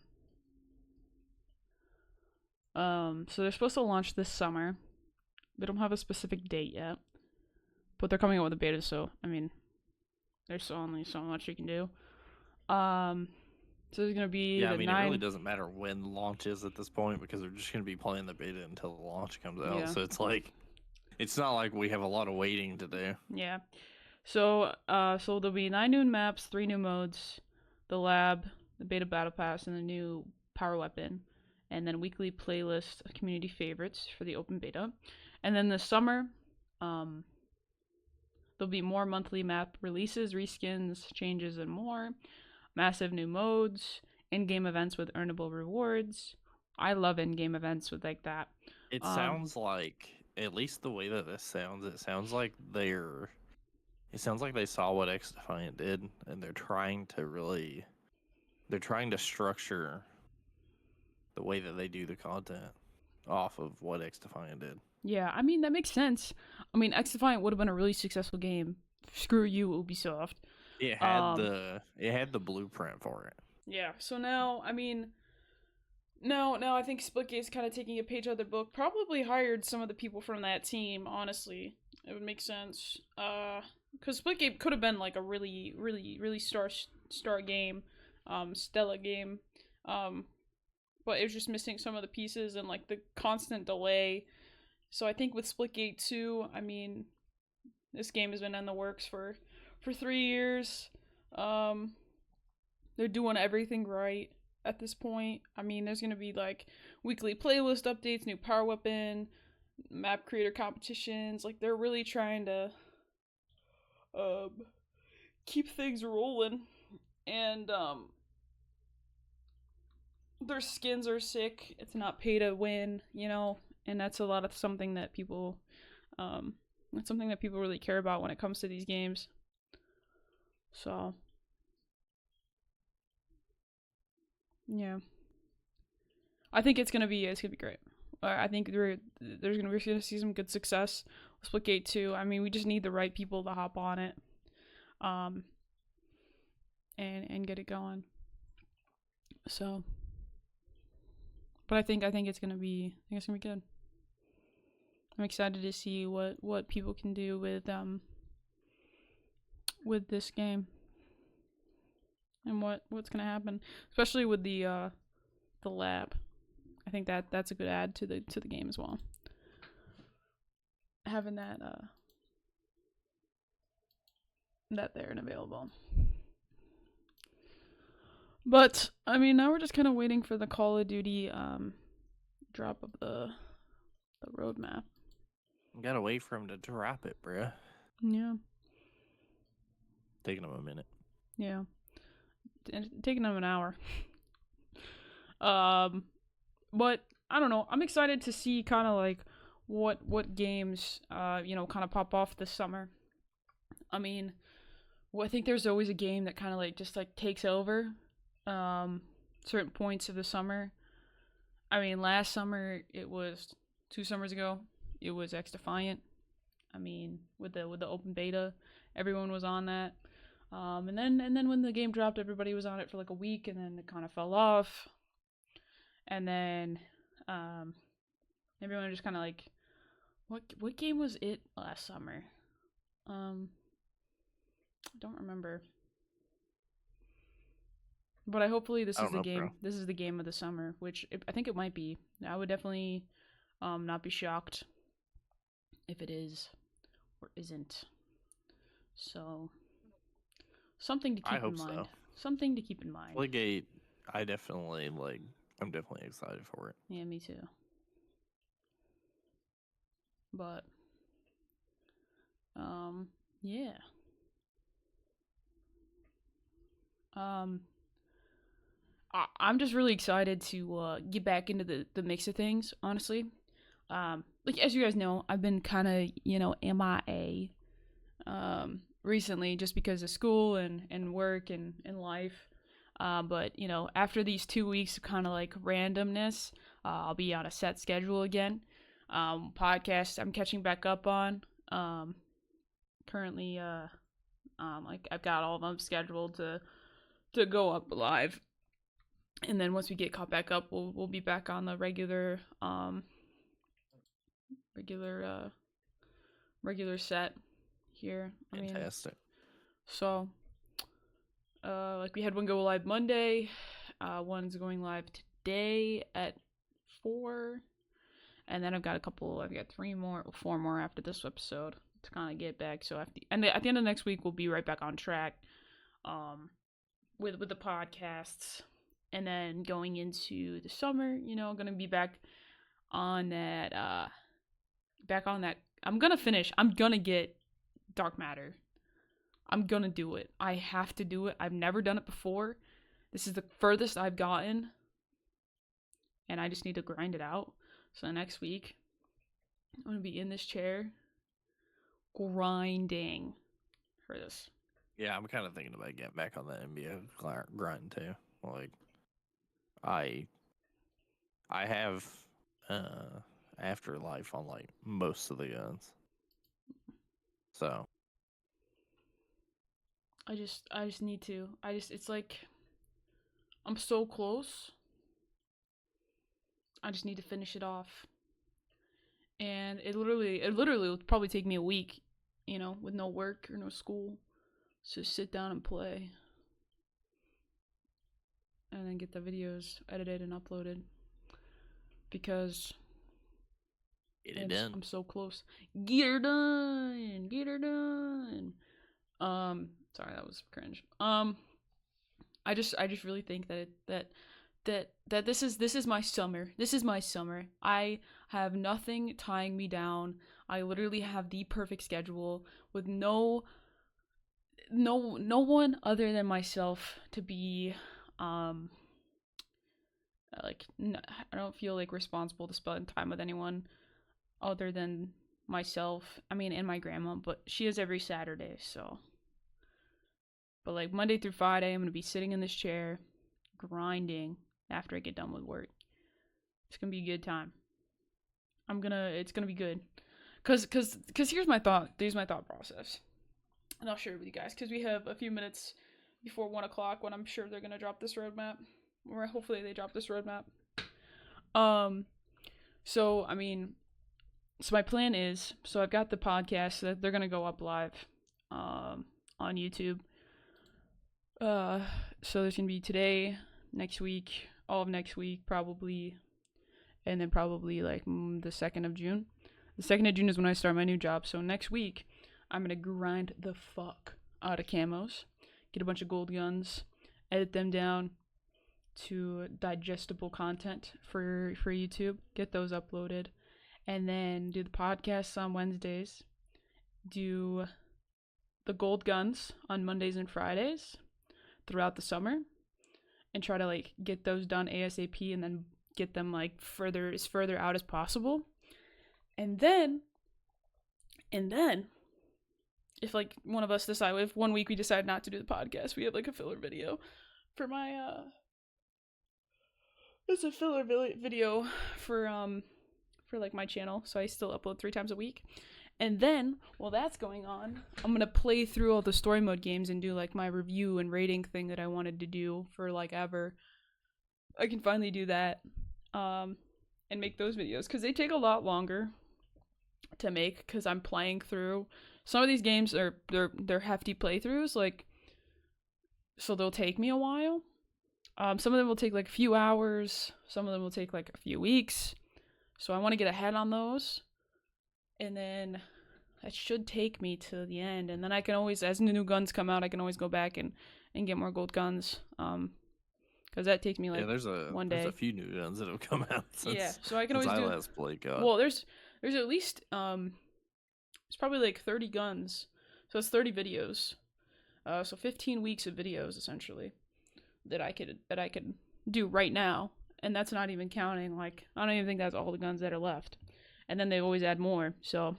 So they're supposed to launch this summer. They don't have a specific date yet, but they're coming out with a beta. So I mean, there's only so much you can do. So there's gonna be it really doesn't matter when launch is at this point because they're just gonna be playing the beta until the launch comes out. Yeah. So it's like, it's not like we have a lot of waiting to do. Yeah. So there'll be 9 new maps, 3 new modes, the lab, the beta battle pass, and the new power weapon, and then weekly playlist of community favorites for the open beta. And then this summer, there'll be more monthly map releases, reskins, changes, and more. Massive new modes, in-game events with earnable rewards. I love in-game events with like that. It sounds like, at least the way that this sounds, it sounds like they saw what XDefiant did, and they're trying to structure the way that they do the content off of what XDefiant did. Yeah, I mean, that makes sense. I mean, XDefiant would have been a really successful game. Screw you, Ubisoft. It had the blueprint for it. Yeah, so now, I mean, now I think Splitgate's kind of taking a page out of their book. Probably hired some of the people from that team, honestly. It would make sense. Because Splitgate could have been like a really star game, Stella game. Um, but it was just missing some of the pieces and like the constant delay. So I think with Splitgate 2, I mean, this game has been in the works for 3 years. Um, they're doing everything right at this point. I mean, there's gonna be like weekly playlist updates, new power weapon, map creator competitions. Like they're really trying to um keep things rolling, and their skins are sick. It's not pay to win, and that's a lot of something that people that's something that people really care about when it comes to these games. So yeah, I think it's gonna be great. I think we're gonna see some good success with Splitgate 2. I mean, we just need the right people to hop on it, um, and get it going. So, but I think it's gonna be good. I'm excited to see what people can do with this game and what's gonna happen, especially with the lab. I think that's a good add to the game as well. Having that there and available. But I mean, now we're just kind of waiting for the Call of Duty drop of the roadmap. Gotta wait for him to drop it, bruh. Yeah. Taking him a minute. Yeah. Taking them an hour. But I don't know. I'm excited to see kind of like what games kind of pop off this summer. I mean, I think there's always a game that kind of like just like takes over certain points of the summer. I mean, last summer it was 2 summers ago. It was X Defiant. I mean, with the open beta, everyone was on that. And then when the game dropped, everybody was on it for like a week, and then it kind of fell off. And then everyone just kind of like, what game was it last summer? I don't remember. But hopefully this is the game. Bro. This is the game of the summer, which I think it might be. I would definitely not be shocked if it is or isn't. So something to keep in mind. Something to keep in mind. Splitgate, I'm definitely excited for it. Yeah, me too. But yeah. I'm just really excited to get back into the mix of things, honestly. Like, as you guys know, I've been kind of, MIA recently just because of school and work and life. But, after these 2 weeks of kind of like randomness, I'll be on a set schedule again. Podcast I'm catching back up on. Currently, like I've got all of them scheduled to go up live. And then once we get caught back up, we'll be back on the regular set here. Fantastic. So, like we had one go live Monday, one's going live today at 4, and then I've got 4 more after this episode to kind of get back. So at the end of next week, we'll be right back on track, with the podcasts. And then going into the summer, gonna be back on that, I'm gonna get Dark Matter. I'm gonna do it. I have to do it. I've never done it before. This is the furthest I've gotten. And I just need to grind it out. So next week, I'm gonna be in this chair, grinding for this. Yeah, I'm kind of thinking about getting back on that NBA grind too. Like, I have Afterlife on like most of the guns. So I just need to. It's like I'm so close. I just need to finish it off. And it literally would probably take me a week, you know, with no work or no school, to sit down and play, and then get the videos edited and uploaded, because I'm so close. Get her done. Get her done. Sorry, that was cringe. I just really think that this is my summer. This is my summer. I have nothing tying me down. I literally have the perfect schedule with no one other than myself to be like I don't feel like responsible to spend time with anyone other than myself. I mean, and my grandma, but she is every Saturday, so. But like Monday through Friday, I'm gonna be sitting in this chair, grinding after I get done with work. It's gonna be a good time. It's gonna be good. Cause here's my thought process. And I'll share it with you guys, because we have a few minutes before 1 o'clock when I'm sure they're gonna drop this roadmap. Or hopefully they drop this roadmap. So I mean, so my plan is, so I've got the podcast that they're gonna go up live on YouTube. So there's gonna be today, next week, all of next week probably, and then probably like the 2nd of June. The 2nd of June is when I start my new job. So next week, I'm gonna grind the fuck out of camos, get a bunch of gold guns, edit them down to digestible content for YouTube, get those uploaded, and then do the podcasts on Wednesdays, do the gold guns on Mondays and Fridays throughout the summer, and try to like get those done ASAP, and then get them like further out as possible. And then if like one of us decide, if 1 week we decide not to do the podcast, we have like a filler video for my it's a filler video for like my channel, so I still upload 3 times a week. And then while that's going on, I'm gonna play through all the story mode games and do like my review and rating thing that I wanted to do for like ever. I can finally do that and make those videos, because they take a lot longer to make, because I'm playing through some of these games. They're hefty playthroughs, like, so they'll take me a while. Some of them will take like a few hours, some of them will take like a few weeks, so I want to get ahead on those, and then that should take me to the end, and then I can always, as the new guns come out, I can always go back and get more gold guns, because that takes me like there's 1 day. There's a few new guns that have come out since, so I can always do last played CoD. Well, there's at least it's probably like 30 guns, so it's 30 videos, so 15 weeks of videos essentially that I could do right now, and that's not even counting, like, I don't even think that's all the guns that are left, and then they always add more. So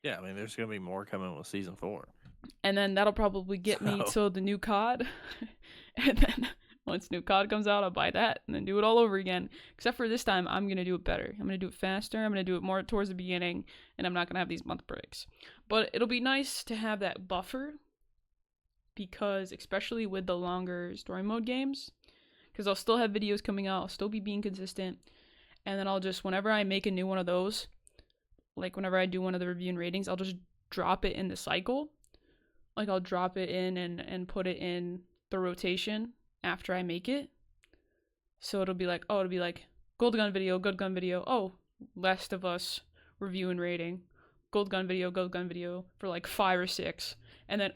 yeah, I mean, there's gonna be more coming with season 4, and then that'll probably get me to the new CoD, and then once new CoD comes out, I'll buy that and then do it all over again, except for this time I'm gonna do it better. I'm gonna do it faster, I'm gonna do it more towards the beginning, and I'm not gonna have these month breaks. But it'll be nice to have that buffer, because especially with the longer story mode games, because I'll still have videos coming out, I'll still be being consistent, and then I'll just, whenever I make a new one of those, like whenever I do one of the review and ratings, I'll just drop it in the cycle. Like, I'll drop it in and put it in the rotation after I make it. So it'll be like, gold gun video, oh, Last of Us review and rating, gold gun video for like 5 or 6, and then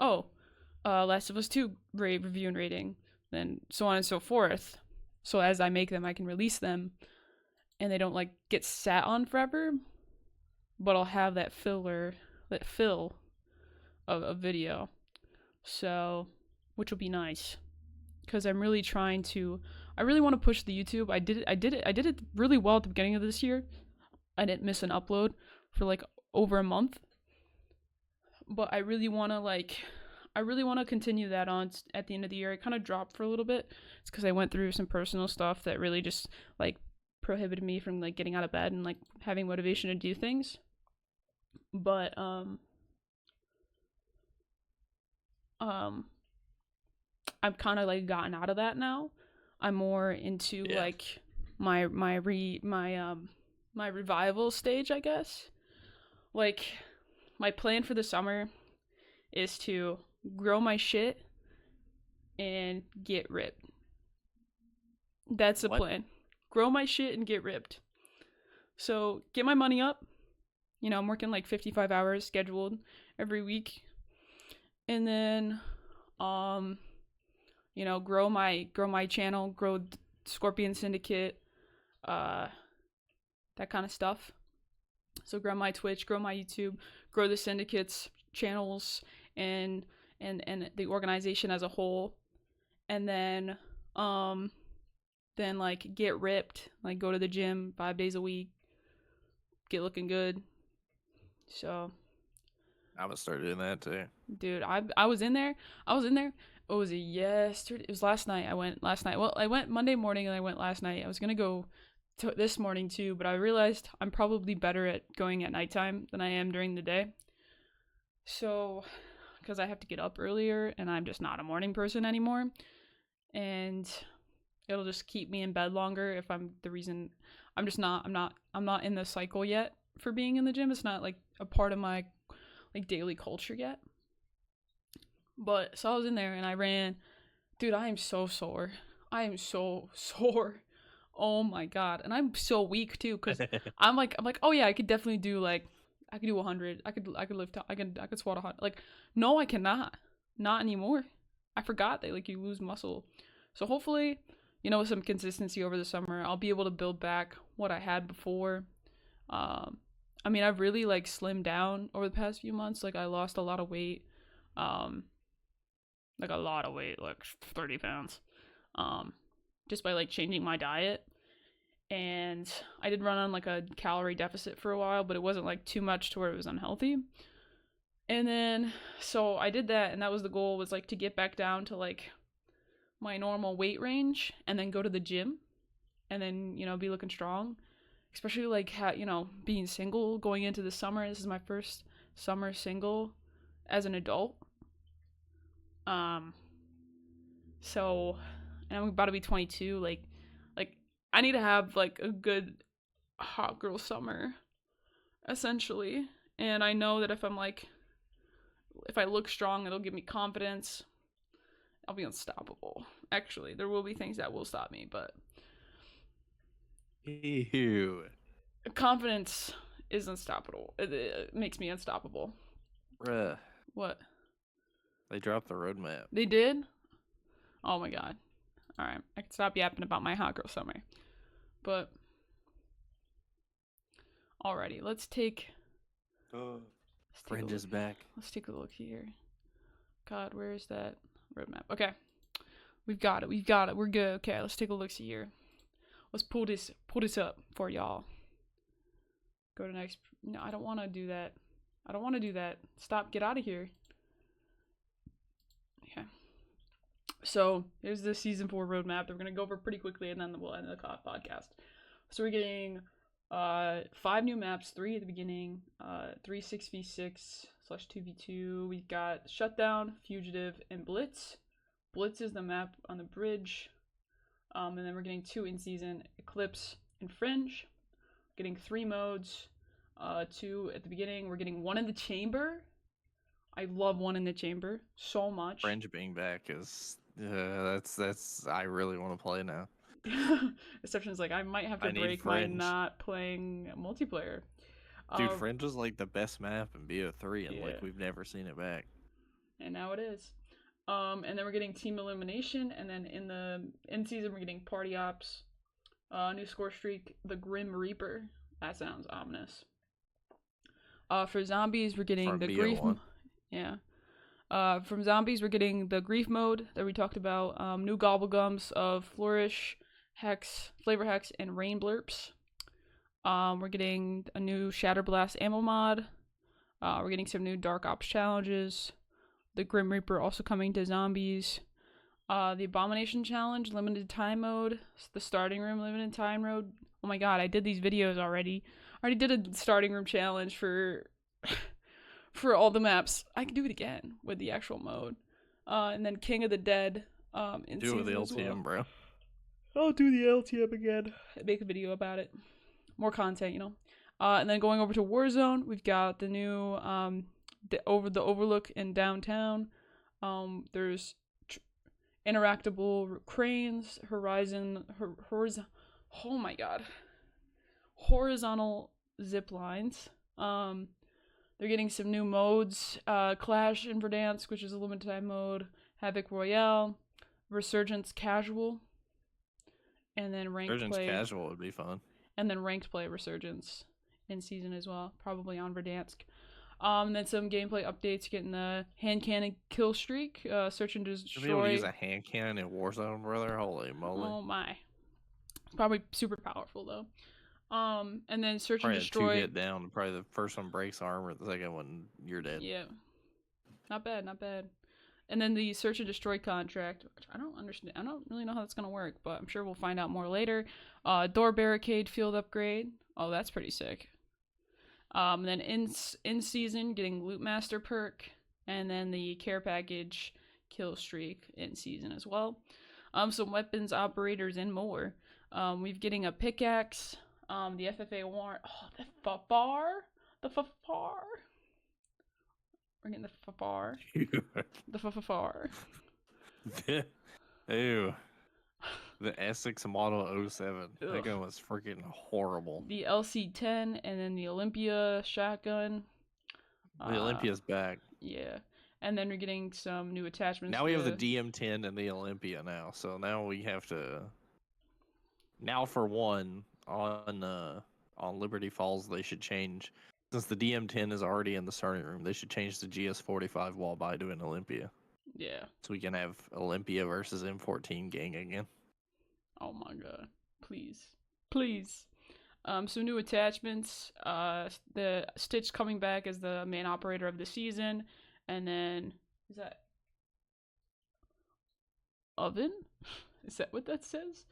Last of Us 2 review and rating, then so on and so forth. So as I make them, I can release them, and they don't like get sat on forever, but I'll have that fill of a video, so, which will be nice, because I'm really I really want to push the YouTube. I did it really well at the beginning of this year. I didn't miss an upload for like over a month, but I really want to continue that on at the end of the year. I kind of dropped for a little bit. It's because I went through some personal stuff that really just like prohibited me from like getting out of bed and like having motivation to do things. But I've kind of like gotten out of that now. I'm more into like my my revival stage, I guess. Like, my plan for the summer is to grow my shit and get ripped. That's the plan. Grow my shit and get ripped. So, get my money up. You know, I'm working like 55 hours scheduled every week. And then you know, grow my channel, grow Scorpion Syndicate, that kind of stuff. So grow my Twitch, grow my YouTube, grow the syndicates, channels, and the organization as a whole. And then like get ripped, like go to the gym 5 days a week, get looking good. So I'm gonna start doing that too. Dude, I was in there. It was yesterday. It was last night. I went last night. Well, I went Monday morning and I went last night. I was gonna go this morning too, but I realized I'm probably better at going at nighttime than I am during the day. So, because I have to get up earlier and I'm just not a morning person anymore, and it'll just keep me in bed longer if I'm the reason. I'm not in the cycle yet for being in the gym. It's not like a part of my like daily culture yet. But so I was in there and I ran. Dude, I am so sore. I am so sore. Oh my god. And I'm so weak too, because I'm like, oh yeah, I could definitely do like, I could do 100. I could lift, I could squat 100. Like, no, I cannot. Not anymore. I forgot that like you lose muscle. So hopefully, you know, with some consistency over the summer, I'll be able to build back what I had before. I mean, I've really like slimmed down over the past few months. Like, I lost a lot of weight. Like a lot of weight, like 30 pounds. Just by like changing my diet. And I did run on like a calorie deficit for a while, but it wasn't like too much to where it was unhealthy. And then, so I did that, and that was the goal, was like to get back down to like my normal weight range and then go to the gym and then, you know, be looking strong. Especially like, you know, being single going into the summer. This is my first summer single as an adult. So, and I'm about to be 22. Like I need to have like a good hot girl summer, essentially. And I know that if I look strong, it'll give me confidence. I'll be unstoppable. Actually, there will be things that will stop me, but Ew. Confidence is unstoppable. It makes me unstoppable. Bruh. What? They dropped the roadmap. They did? Oh my god. Alright, I can stop yapping about my hot girl summer. But alrighty, let's take Fringe is back. Let's take a look here. God, where is that roadmap? Okay. We've got it. We're good. Okay, let's take a look here. Let's pull this up for y'all. Go to next. No, I don't want to do that. Stop. Get out of here. Okay. So, here's the Season 4 roadmap that we're going to go over pretty quickly, and then we'll end the podcast. So, we're getting 5 new maps, 3 at the beginning, 3 6v6/2v2. We've got Shutdown, Fugitive, and Blitz. Blitz is the map on the bridge. And then we're getting 2 in-season, Eclipse and Fringe. Getting 3 modes, 2 at the beginning. We're getting 1 in the chamber. I love 1 in the chamber so much. Fringe being back is that's I really want to play now. Exception's like I might have to break my not playing multiplayer. Dude, Fringe is like the best map in BO3, and like we've never seen it back. And now it is. And then we're getting Team Elimination, and then in the in-season we're getting Party Ops, new score streak, the Grim Reaper. That sounds ominous. For zombies, we're getting the Grief. Yeah. From zombies, we're getting the Grief mode that we talked about. New Gobblegums of Flourish, Hex, Flavor Hex, and Rain Blurps. We're getting a new Shatterblast ammo mod. We're getting some new Dark Ops challenges. The Grim Reaper also coming to zombies. The Abomination challenge, limited time mode. The starting room, limited time mode. Oh my god, I did these videos already. I already did a starting room challenge for all the maps. I can do it again with the actual mode. And then King of the Dead. Do it with the LTM, bro. I'll do the LTM again. Make a video about it. more content, you know. And then going over to Warzone, we've got the new the overlook in downtown. There's interactable cranes, oh my god, horizontal zip lines. They're getting some new modes, Clash in Verdansk, which is a limited time mode, Havoc Royale, Resurgence Casual, and then ranked Resurgence play. Casual would be fun. And then ranked play Resurgence in season as well, probably on Verdansk. And then some gameplay updates, getting the hand cannon kill streak, search and destroy. To be able to use a hand cannon in Warzone, brother, holy moly! Oh my, probably super powerful though. And then search probably and destroy. 2 hit down. Probably the first one breaks armor, the second one you're dead. Yeah, not bad, not bad. And then the search and destroy contract, which I don't understand. I don't really know how that's gonna work, but I'm sure we'll find out more later. Door barricade field upgrade. Oh, that's pretty sick. Then in season, getting loot master perk, and then the care package kill streak in season as well. Some weapons, operators, and more. We're getting a pickaxe. The FFA warrant. Oh, the FFAR. The FFAR. We're getting the FFAR. The FFAR. Ew. The Essex Model 07. That gun was freaking horrible. The LC10 and then the Olympia shotgun. The Olympia's back. Yeah. And then we're getting some new attachments. Now we have the DM10 and the Olympia now. So now we have to... Now for one, on Liberty Falls, they should change... Since the DM10 is already in the starting room, they should change the GS45 wall by to an Olympia. Yeah. So we can have Olympia versus M14 gang again. Oh my god. Please. Please. Some new attachments. The Stitch coming back as the main operator of the season. And then, is that Oven? Is that what that says?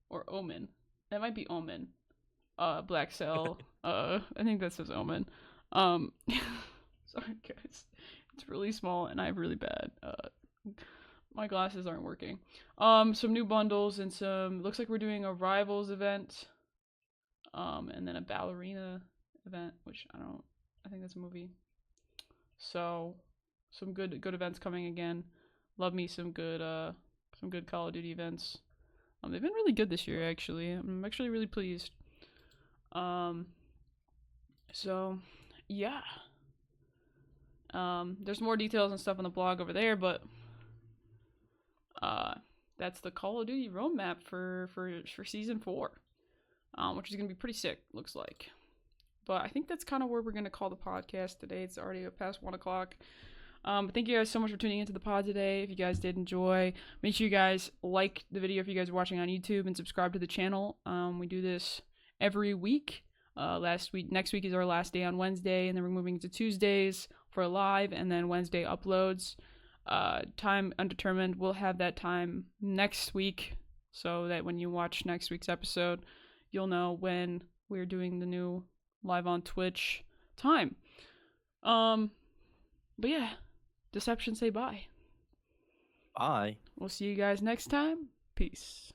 Or Omen? That might be Omen. Black Cell. I think that says Omen. Sorry guys. It's really small and I have really bad my glasses aren't working. Some new bundles and some, looks like we're doing a Rivals event. And then a Ballerina event, which I think that's a movie. So, some good events coming again. Love me some good Call of Duty events. They've been really good this year, actually. I'm actually really pleased. So, yeah. There's more details and stuff on the blog over there, but that's the Call of Duty roadmap for season 4, which is gonna be pretty sick, looks like. But I think that's kind of where we're gonna call the podcast today. It's already past 1 o'clock. But thank you guys so much for tuning into the pod today. If you guys did enjoy, make sure you guys like the video if you guys are watching on YouTube and subscribe to the channel. We do this every week. Next week is our last day on Wednesday, and then we're moving to Tuesdays for live, and then Wednesday uploads. Time undetermined. We'll have that time next week, so that when you watch next week's episode, you'll know when we're doing the new live on Twitch time. But yeah, Deception, say bye. Bye. We'll see you guys next time. Peace.